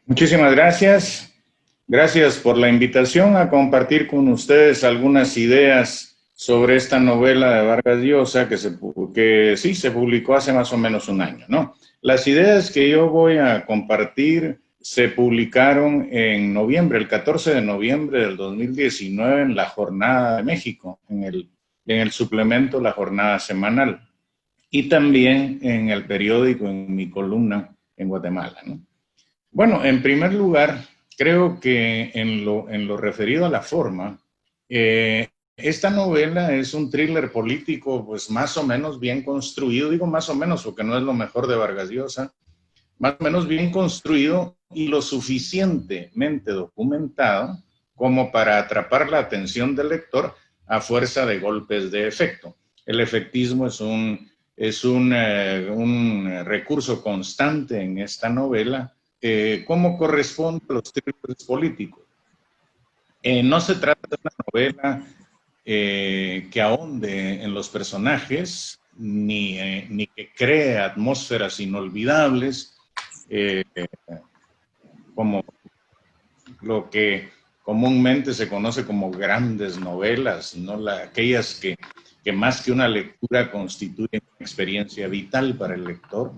Muchísimas gracias. Gracias por la invitación a compartir con ustedes algunas ideas sobre esta novela de Vargas Llosa que sí se publicó hace más o menos un año, ¿no? Las ideas que yo voy a compartir se publicaron en noviembre, el 14 de noviembre del 2019 en La Jornada de México, en el suplemento La Jornada Semanal y también en el periódico, en mi columna en Guatemala, ¿no? Bueno, en primer lugar, creo que en lo referido a la forma, esta novela es un thriller político, pues más o menos bien construido, digo más o menos porque no es lo mejor de Vargas Llosa, más o menos bien construido y lo suficientemente documentado como para atrapar la atención del lector a fuerza de golpes de efecto. El efectismo es un recurso constante en esta novela, como corresponde a los thrillers políticos. No se trata de una novela que ahonde en los personajes, ni que cree atmósferas inolvidables, eh, como lo que comúnmente se conoce como grandes novelas, ¿no? Aquellas que más que una lectura constituyen una experiencia vital para el lector.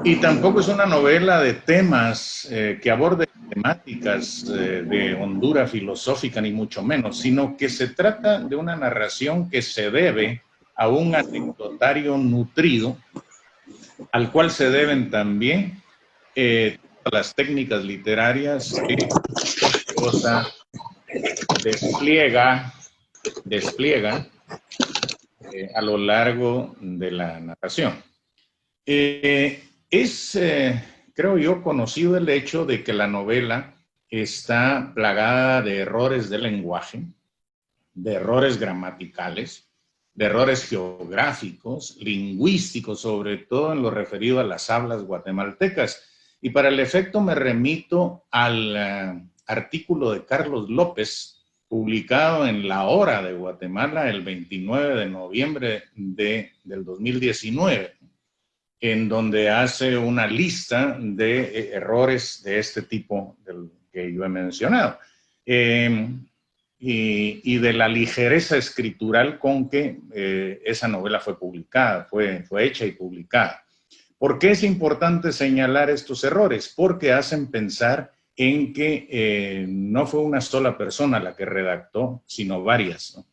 Y tampoco es una novela de temas que aborde temáticas de hondura filosófica, ni mucho menos, sino que se trata de una narración que se debe a un anecdotario nutrido, al cual se deben también las técnicas literarias que Llosa despliega a lo largo de la narración. Creo yo, conocido el hecho de que la novela está plagada de errores de lenguaje, de errores gramaticales, de errores geográficos, lingüísticos, sobre todo en lo referido a las hablas guatemaltecas. Y para el efecto me remito al artículo de Carlos López, publicado en La Hora de Guatemala el 29 de noviembre del 2019, en donde hace una lista de errores de este tipo del que yo he mencionado. Y de la ligereza escritural con que esa novela fue publicada, fue hecha y publicada. ¿Por qué es importante señalar estos errores? Porque hacen pensar en que no fue una sola persona la que redactó, sino varias, ¿no?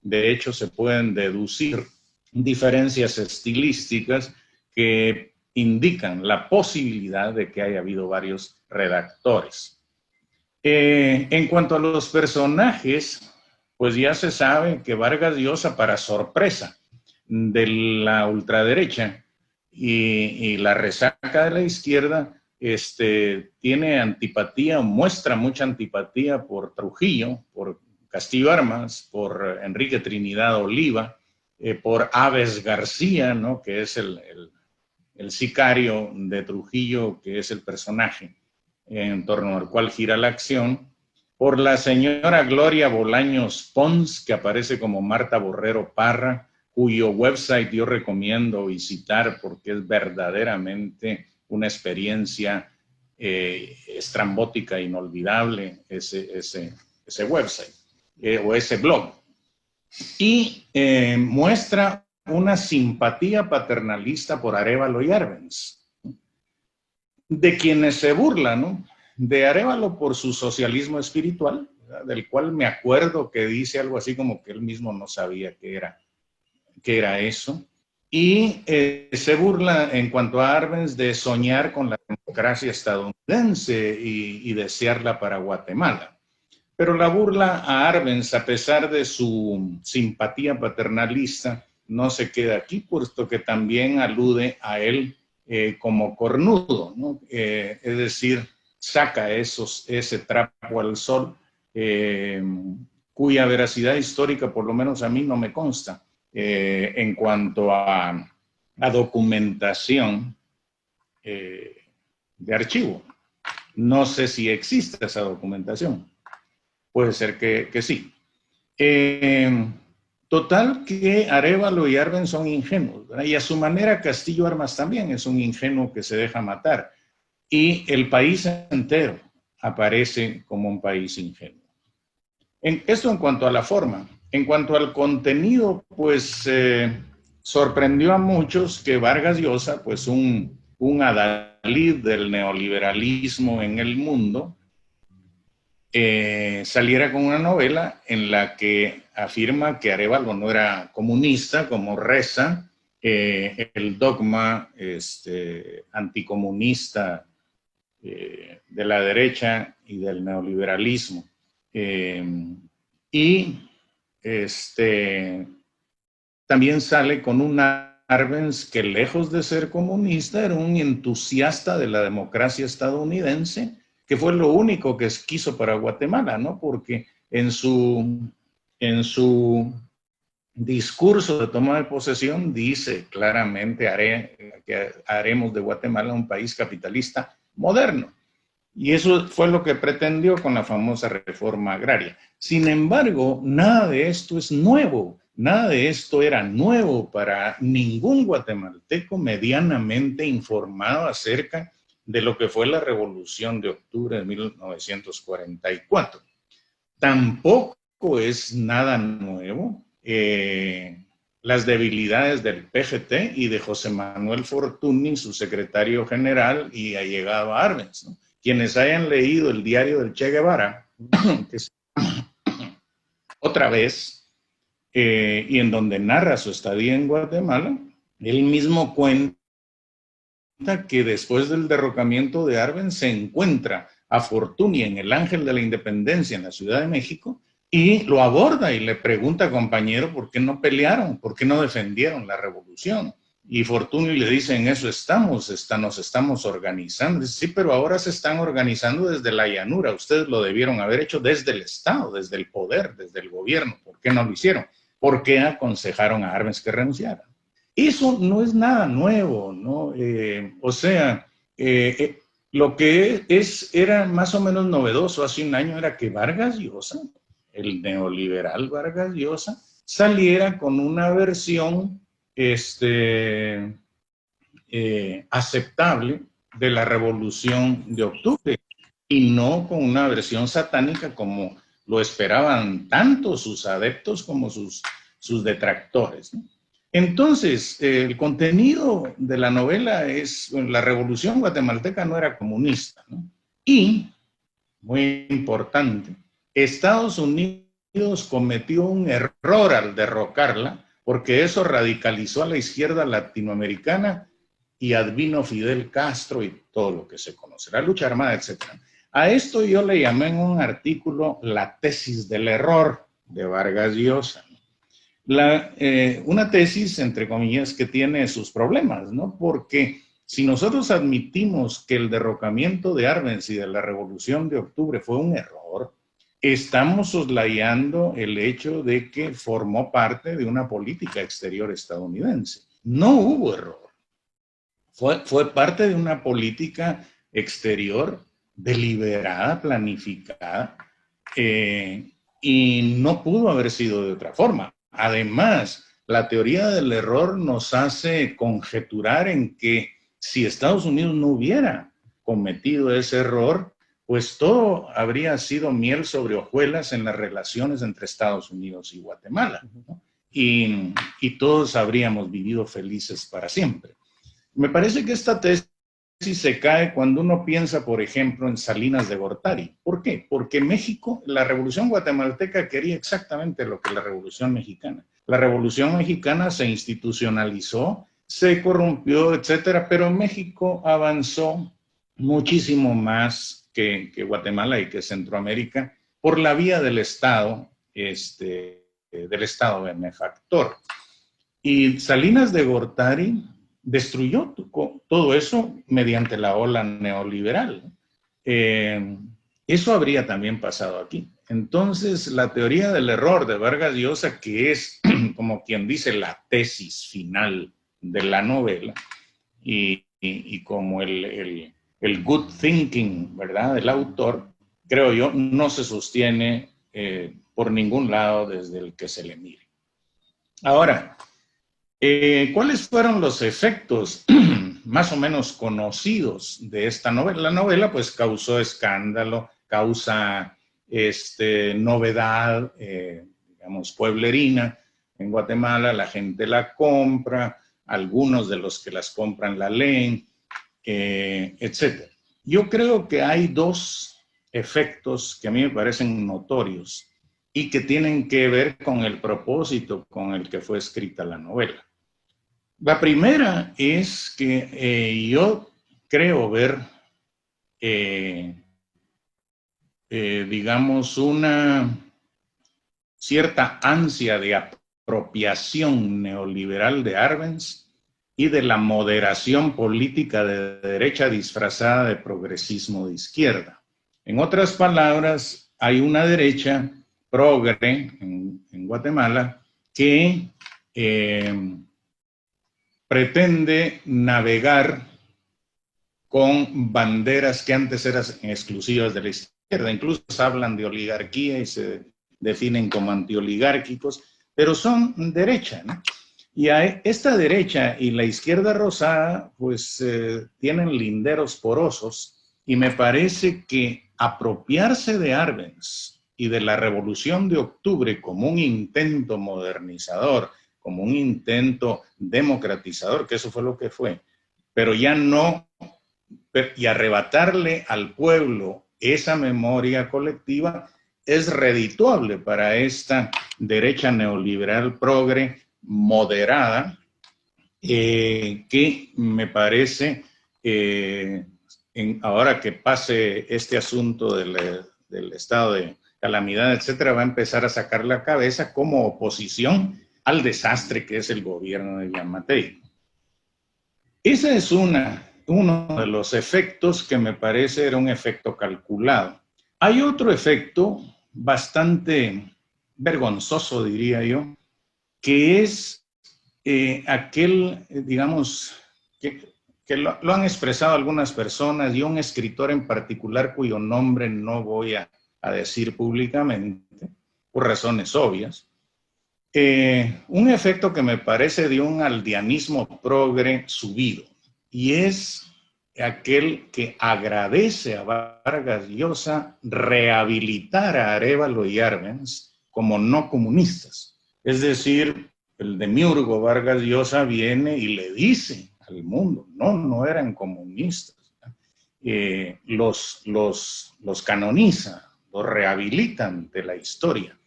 De hecho, se pueden deducir diferencias estilísticas que indican la posibilidad de que haya habido varios redactores. En cuanto a los personajes, pues ya se sabe que Vargas Llosa, para sorpresa de la ultraderecha y la resaca de la izquierda, tiene antipatía, muestra mucha antipatía por Trujillo, por Castillo Armas, por Enrique Trinidad Oliva, por Aves García, ¿no? Que es el sicario de Trujillo, que es el personaje en torno al cual gira la acción, por la señora Gloria Bolaños Pons, que aparece como Marta Borrero Parra, cuyo website yo recomiendo visitar porque es verdaderamente una experiencia estrambótica, inolvidable, ese website o ese blog. Y muestra una simpatía paternalista por Arévalo y Arbenz, de quienes se burlan, ¿no? De Arévalo por su socialismo espiritual, ¿verdad? Del cual me acuerdo que dice algo así como que él mismo no sabía qué era eso. Y se burla en cuanto a Arbenz de soñar con la democracia estadounidense y desearla para Guatemala. Pero la burla a Arbenz, a pesar de su simpatía paternalista, no se queda aquí, puesto que también alude a él como cornudo, ¿no? Es decir, saca ese trapo al sol, cuya veracidad histórica, por lo menos a mí, no me consta. En cuanto a documentación de archivo. No sé si existe esa documentación. Puede ser que sí. Total que Arévalo y Arbenz son ingenuos, ¿verdad? Y a su manera Castillo Armas también es un ingenuo que se deja matar. y el país entero aparece como un país ingenuo. Esto en cuanto a la forma. En cuanto al contenido, pues sorprendió a muchos que Vargas Llosa, pues un adalid del neoliberalismo en el mundo, saliera con una novela en la que afirma que Arévalo no era comunista, como reza el dogma anticomunista de la derecha y del neoliberalismo. Y también sale con un Arbenz que, lejos de ser comunista, era un entusiasta de la democracia estadounidense, que fue lo único que quiso para Guatemala, ¿no? Porque en su discurso de toma de posesión dice claramente que haremos de Guatemala un país capitalista moderno. Y eso fue lo que pretendió con la famosa reforma agraria. Sin embargo, nada de esto es nuevo. Nada de esto era nuevo para ningún guatemalteco medianamente informado acerca de lo que fue la Revolución de Octubre de 1944. Tampoco es nada nuevo las debilidades del PGT y de José Manuel Fortuny, su secretario general y allegado a Arbenz, ¿no? Quienes hayan leído el diario del Che Guevara, que es otra vez, y en donde narra su estadía en Guatemala, él mismo cuenta que después del derrocamiento de Arbenz se encuentra a Fortuny en el Ángel de la Independencia en la Ciudad de México y lo aborda y le pregunta, compañero, ¿por qué no pelearon? ¿Por qué no defendieron la revolución? Y Fortuny le dice, en eso nos estamos organizando. Dice, sí, pero ahora se están organizando desde la llanura. Ustedes lo debieron haber hecho desde el Estado, desde el poder, desde el gobierno. ¿Por qué no lo hicieron? ¿Por qué aconsejaron a Arbenz que renunciara? Eso no es nada nuevo, ¿no? Lo que era más o menos novedoso hace un año era que Vargas Llosa, el neoliberal Vargas Llosa, saliera con una versión aceptable de la Revolución de Octubre y no con una versión satánica como lo esperaban tanto sus adeptos como sus detractores, ¿no? Entonces, el contenido de la novela es, la Revolución guatemalteca no era comunista, ¿no? Y, muy importante, Estados Unidos cometió un error al derrocarla, porque eso radicalizó a la izquierda latinoamericana y advino Fidel Castro y todo lo que se conoce, la lucha armada, etc. A esto yo le llamé en un artículo la tesis del error de Vargas Llosa. Una tesis, entre comillas, que tiene sus problemas, ¿no? Porque si nosotros admitimos que el derrocamiento de Arbenz y de la Revolución de Octubre fue un error, estamos soslayando el hecho de que formó parte de una política exterior estadounidense. No hubo error. Fue parte de una política exterior deliberada, planificada, y no pudo haber sido de otra forma. Además, la teoría del error nos hace conjeturar en que si Estados Unidos no hubiera cometido ese error, pues todo habría sido miel sobre hojuelas en las relaciones entre Estados Unidos y Guatemala, ¿no? Y todos habríamos vivido felices para siempre. Me parece que esta tesis se cae cuando uno piensa, por ejemplo, en Salinas de Gortari. ¿Por qué? Porque México, la Revolución guatemalteca quería exactamente lo que la Revolución mexicana. La Revolución mexicana se institucionalizó, se corrompió, etcétera, pero México avanzó muchísimo más que Guatemala y que Centroamérica por la vía del Estado benefactor. Y Salinas de Gortari destruyó todo eso mediante la ola neoliberal. Eso habría también pasado aquí. Entonces, la teoría del error de Vargas Llosa, que es, como quien dice, la tesis final de la novela, y como el good thinking, ¿verdad?, del autor, creo yo, no se sostiene por ningún lado desde el que se le mire. Ahora, ¿cuáles fueron los efectos más o menos conocidos de esta novela. La novela pues causó escándalo, causa novedad, digamos, pueblerina. En Guatemala la gente la compra, algunos de los que las compran la leen, etc. Yo creo que hay dos efectos que a mí me parecen notorios y que tienen que ver con el propósito con el que fue escrita la novela. La primera es que yo creo ver, digamos, una cierta ansia de apropiación neoliberal de Arbenz y de la moderación política de derecha disfrazada de progresismo de izquierda. En otras palabras, hay una derecha progre en Guatemala que pretende navegar con banderas que antes eran exclusivas de la izquierda. Incluso hablan de oligarquía y se definen como antioligárquicos, pero son derecha, ¿no? Y a esta derecha y la izquierda rosada, pues tienen linderos porosos, y me parece que apropiarse de Arbenz y de la Revolución de Octubre como un intento modernizador, como un intento democratizador, que eso fue lo que fue, pero ya no, y arrebatarle al pueblo esa memoria colectiva es redituable para esta derecha neoliberal progre moderada, que me parece, ahora que pase este asunto del estado de calamidad, etcétera, va a empezar a sacar la cabeza como oposición al desastre que es el gobierno de Yamatei. Ese es uno de los efectos que me parece era un efecto calculado. Hay otro efecto bastante vergonzoso, diría yo, que es aquel, digamos, que lo han expresado algunas personas y un escritor en particular cuyo nombre no voy a decir públicamente, por razones obvias. Un efecto que me parece de un aldeanismo progre subido, y es aquel que agradece a Vargas Llosa rehabilitar a Arévalo y Arbenz como no comunistas. Es decir, el demiurgo Vargas Llosa viene y le dice al mundo, no eran comunistas. Los canoniza, los rehabilita ante la historia.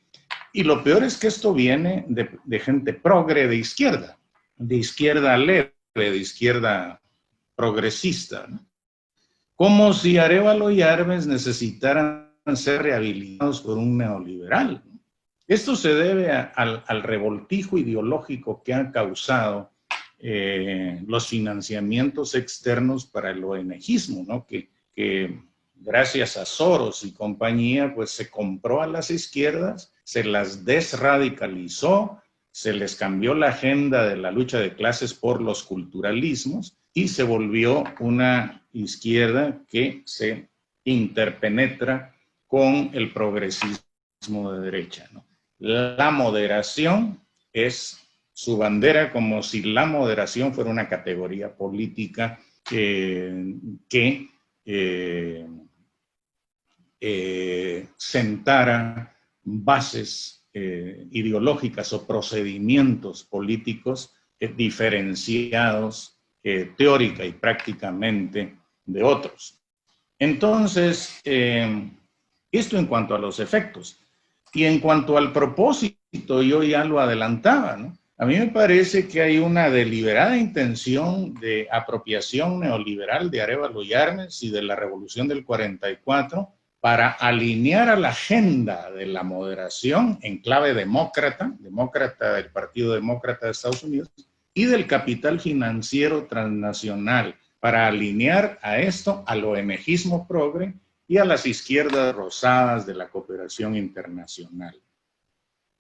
Y lo peor es que esto viene de gente progre de izquierda leve, de izquierda progresista, ¿no? Como si Arévalo y Arbenz necesitaran ser rehabilitados por un neoliberal, ¿no? Esto se debe al revoltijo ideológico que han causado los financiamientos externos para el ONGismo, ¿no? Que gracias a Soros y compañía, pues se compró a las izquierdas, se las desradicalizó, se les cambió la agenda de la lucha de clases por los culturalismos y se volvió una izquierda que se interpenetra con el progresismo de derecha, ¿no? La moderación es su bandera, como si la moderación fuera una categoría política que sentara bases ideológicas o procedimientos políticos diferenciados teórica y prácticamente de otros. Entonces, esto en cuanto a los efectos. Y en cuanto al propósito, yo ya lo adelantaba, ¿no? A mí me parece que hay una deliberada intención de apropiación neoliberal de Arévalo y Arbenz y de la Revolución del 44 para alinear a la agenda de la moderación en clave demócrata del Partido Demócrata de Estados Unidos, y del capital financiero transnacional, para alinear a esto al ONGismo progre y a las izquierdas rosadas de la cooperación internacional.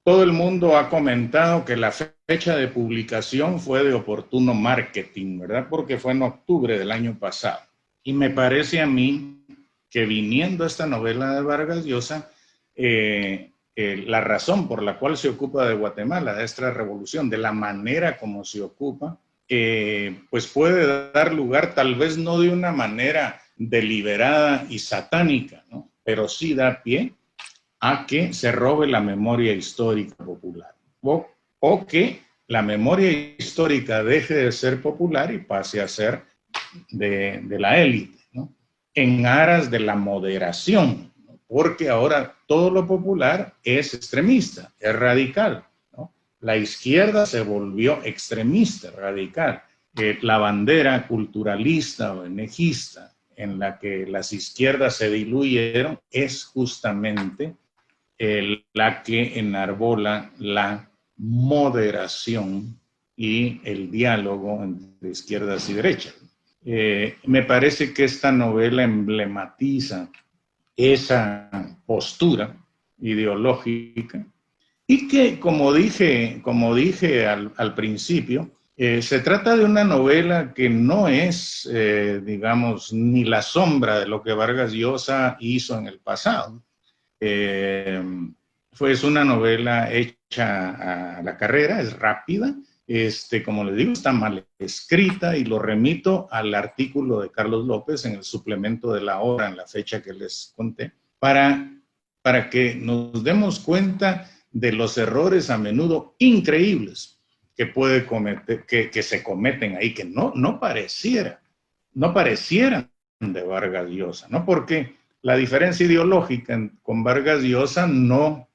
Todo el mundo ha comentado que la fecha de publicación fue de oportuno marketing, ¿verdad? Porque fue en octubre del año pasado. Y me parece a mí que viniendo esta novela de Vargas Llosa, la razón por la cual se ocupa de Guatemala, de esta revolución, de la manera como se ocupa, pues puede dar lugar, tal vez no de una manera deliberada y satánica, ¿no? Pero sí da pie a que se robe la memoria histórica popular, o que la memoria histórica deje de ser popular y pase a ser de la élite, ¿no? En aras de la moderación, ¿no? Porque ahora todo lo popular es extremista, es radical, ¿no? La izquierda se volvió extremista, radical. La bandera culturalista o enejista en la que las izquierdas se diluyeron es justamente la que enarbola la moderación y el diálogo entre izquierdas y derechas. Me parece que esta novela emblematiza esa postura ideológica y que, como dije al principio, se trata de una novela que no es, digamos, ni la sombra de lo que Vargas Llosa hizo en el pasado. Es una novela hecha a la carrera, es rápida, como les digo, está mal escrita y lo remito al artículo de Carlos López en el suplemento de La Hora, en la fecha que les conté, para que nos demos cuenta de los errores a menudo increíbles que puede cometer, que se cometen ahí, que no parecieran de Vargas Llosa, ¿no? Porque la diferencia ideológica con Vargas Llosa no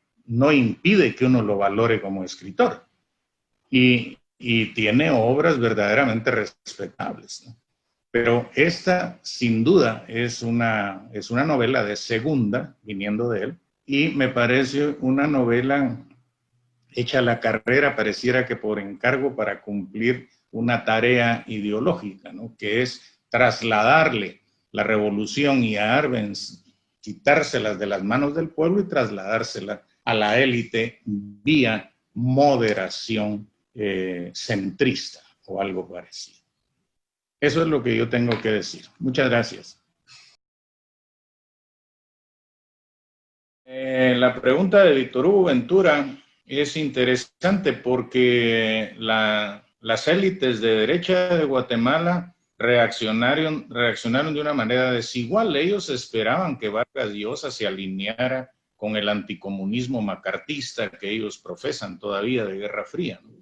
impide que uno lo valore como escritor. Y tiene obras verdaderamente respetables, ¿no? Pero esta, sin duda, es una novela de segunda, viniendo de él, y me parece una novela hecha a la carrera, pareciera que por encargo para cumplir una tarea ideológica, ¿no? Que es trasladarle la revolución y a Arbenz, quitárselas de las manos del pueblo y trasladárselas a la élite vía moderación centrista o algo parecido. Eso es lo que yo tengo que decir. Muchas gracias. La pregunta de Víctor Hugo Ventura es interesante porque las élites de derecha de Guatemala reaccionaron de una manera desigual. Ellos esperaban que Vargas Llosa se alineara con el anticomunismo macartista que ellos profesan todavía de Guerra Fría, ¿no?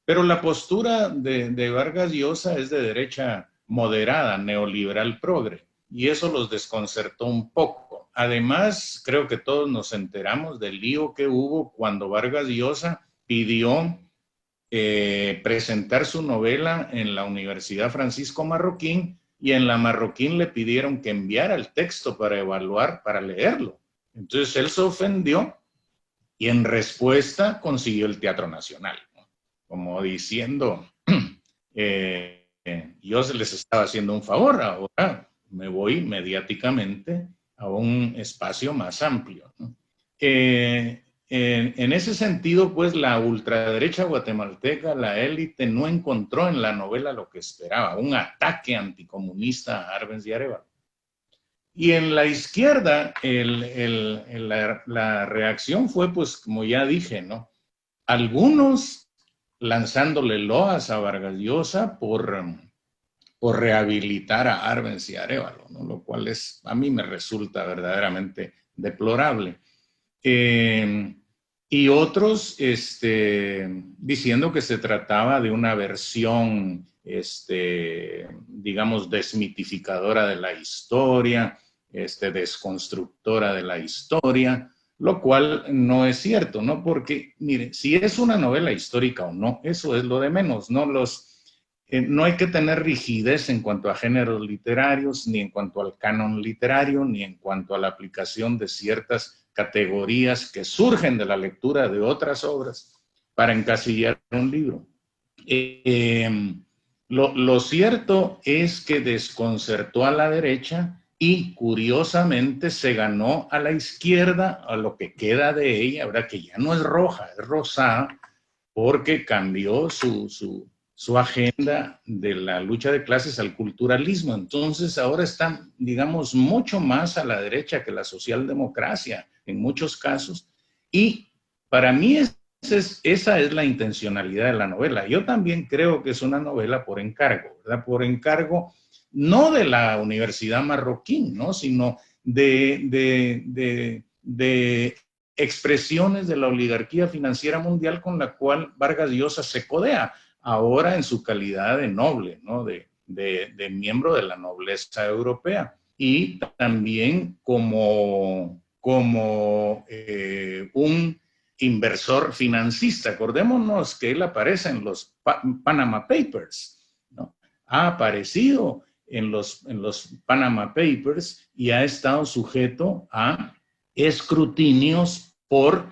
Pero la postura de Vargas Llosa es de derecha moderada, neoliberal progre, y eso los desconcertó un poco. Además, creo que todos nos enteramos del lío que hubo cuando Vargas Llosa pidió presentar su novela en la Universidad Francisco Marroquín, y en la Marroquín le pidieron que enviara el texto para evaluar, para leerlo. Entonces él se ofendió y en respuesta consiguió el Teatro Nacional, ¿no? Como diciendo, yo se les estaba haciendo un favor, ahora me voy mediáticamente a un espacio más amplio, ¿no? En ese sentido, pues la ultraderecha guatemalteca, la élite, no encontró en la novela lo que esperaba, un ataque anticomunista a Arbenz y Arevalo. Y en la izquierda, la reacción fue, pues, como ya dije, ¿no? Algunos lanzándole loas a Vargas Llosa por rehabilitar a Arbenz y Arevalo, ¿no? Lo cual a mí me resulta verdaderamente deplorable. Y otros diciendo que se trataba de una versión, digamos, desmitificadora de la historia, desconstructora de la historia, lo cual no es cierto, ¿no? Porque, mire, si es una novela histórica o no, eso es lo de menos, ¿no? No hay que tener rigidez en cuanto a géneros literarios, ni en cuanto al canon literario, ni en cuanto a la aplicación de ciertas categorías que surgen de la lectura de otras obras para encasillar un libro. Lo cierto es que desconcertó a la derecha y curiosamente se ganó a la izquierda, a lo que queda de ella, ¿verdad? Que ya no es roja, es rosada, porque cambió su agenda de la lucha de clases al culturalismo. Entonces ahora está, digamos, mucho más a la derecha que la socialdemocracia en muchos casos. Y para mí es esa es la intencionalidad de la novela. Yo también creo que es una novela por encargo, ¿verdad? Por encargo no de la Universidad Marroquí, ¿no? Sino de expresiones de la oligarquía financiera mundial con la cual Vargas Llosa se codea, ahora en su calidad de noble, ¿no? De miembro de la nobleza europea. Y también como un inversor financista. Acordémonos que él aparece en los Panama Papers, ¿no? Ha aparecido en los Panama Papers y ha estado sujeto a escrutinios por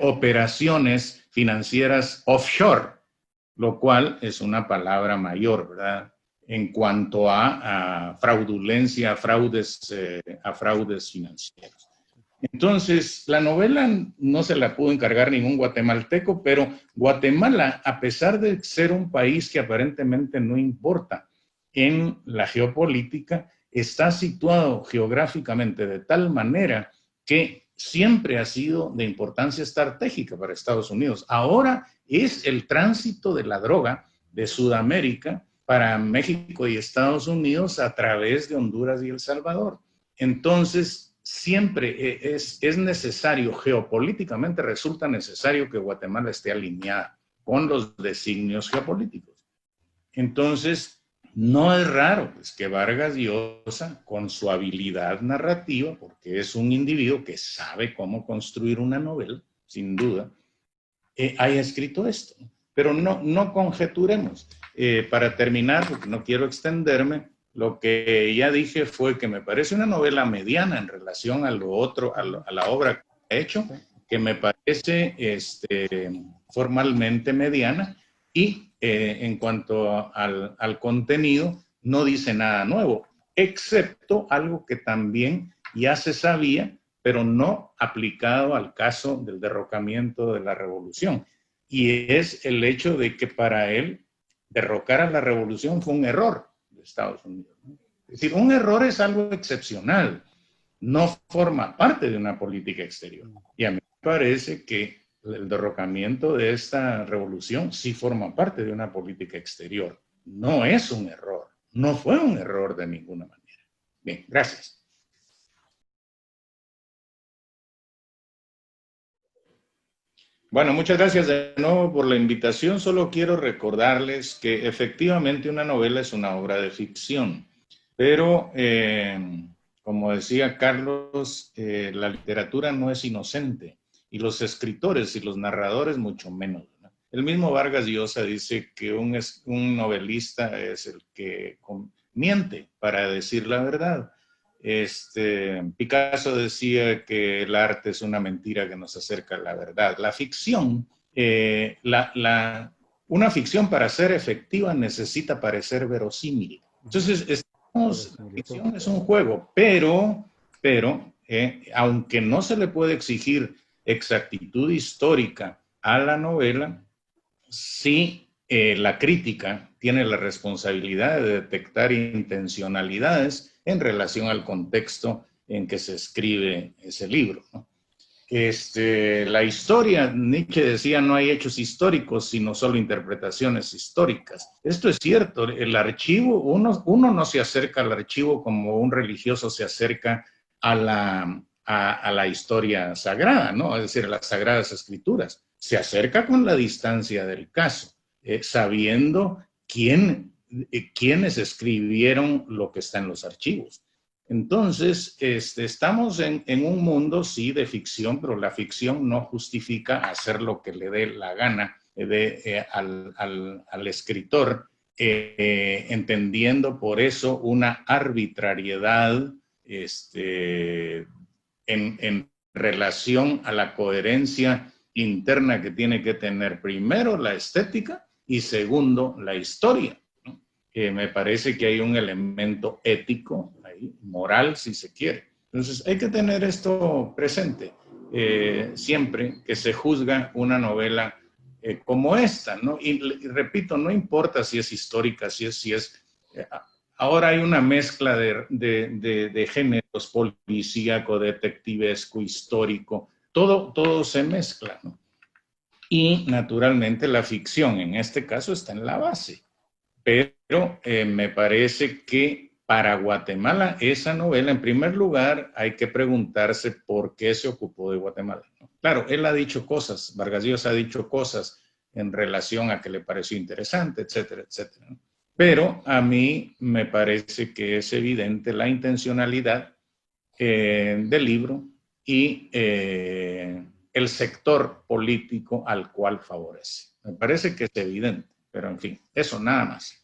operaciones financieras offshore, lo cual es una palabra mayor, ¿verdad? En cuanto a fraudulencia, a fraudes financieros. Entonces, la novela no se la pudo encargar ningún guatemalteco, pero Guatemala, a pesar de ser un país que aparentemente no importa en la geopolítica, está situado geográficamente de tal manera que siempre ha sido de importancia estratégica para Estados Unidos. Ahora es el tránsito de la droga de Sudamérica para México y Estados Unidos a través de Honduras y El Salvador. Entonces, siempre es necesario, geopolíticamente resulta necesario que Guatemala esté alineada con los designios geopolíticos. Entonces, no es raro pues, que Vargas Llosa, con su habilidad narrativa, porque es un individuo que sabe cómo construir una novela, sin duda, haya escrito esto. Pero no conjeturemos. Para terminar, porque no quiero extenderme, lo que ya dije fue que me parece una novela mediana en relación a lo otro, a la obra que he hecho, que me parece formalmente mediana y en cuanto al contenido no dice nada nuevo, excepto algo que también ya se sabía, pero no aplicado al caso del derrocamiento de la revolución. Y es el hecho de que para él derrocar a la revolución fue un error de Estados Unidos. Es decir, un error es algo excepcional, no forma parte de una política exterior. Y a mí me parece que el derrocamiento de esta revolución sí forma parte de una política exterior. No es un error, no fue un error de ninguna manera. Bien, gracias. Bueno, muchas gracias de nuevo por la invitación. Solo quiero recordarles que efectivamente una novela es una obra de ficción, pero como decía Carlos, la literatura no es inocente y los escritores y los narradores mucho menos, ¿no? El mismo Vargas Llosa dice que un novelista es el que miente para decir la verdad. Picasso decía que el arte es una mentira que nos acerca a la verdad. La ficción, una ficción para ser efectiva necesita parecer verosímil. Entonces, la ficción es un juego, pero aunque no se le puede exigir exactitud histórica a la novela, sí la crítica tiene la responsabilidad de detectar intencionalidades en relación al contexto en que se escribe ese libro, ¿no? La historia, Nietzsche decía, no hay hechos históricos, sino solo interpretaciones históricas. Esto es cierto, el archivo, uno no se acerca al archivo como un religioso se acerca a la historia sagrada, ¿no? Es decir, a las sagradas escrituras. Se acerca con la distancia del caso, sabiendo quiénes escribieron lo que está en los archivos. Entonces, estamos en un mundo, sí, de ficción, pero la ficción no justifica hacer lo que le dé la gana al escritor, entendiendo por eso una arbitrariedad en relación a la coherencia interna que tiene que tener primero la estética y segundo la historia, ¿no? Me parece que hay un elemento ético ahí, moral si se quiere. Entonces hay que tener esto presente siempre que se juzga una novela como esta, ¿no? Y repito, no importa si es histórica, si es ahora hay una mezcla de géneros, policíaco, detectivesco, histórico, todo se mezcla, ¿no? Y naturalmente la ficción en este caso está en la base. Pero me parece que para Guatemala esa novela, en primer lugar, hay que preguntarse por qué se ocupó de Guatemala, ¿no? Claro, él ha dicho cosas, Vargas Llosa ha dicho cosas en relación a que le pareció interesante, etcétera, etcétera, ¿no? Pero a mí me parece que es evidente la intencionalidad del libro y el sector político al cual favorece. Me parece que es evidente, pero en fin, eso nada más.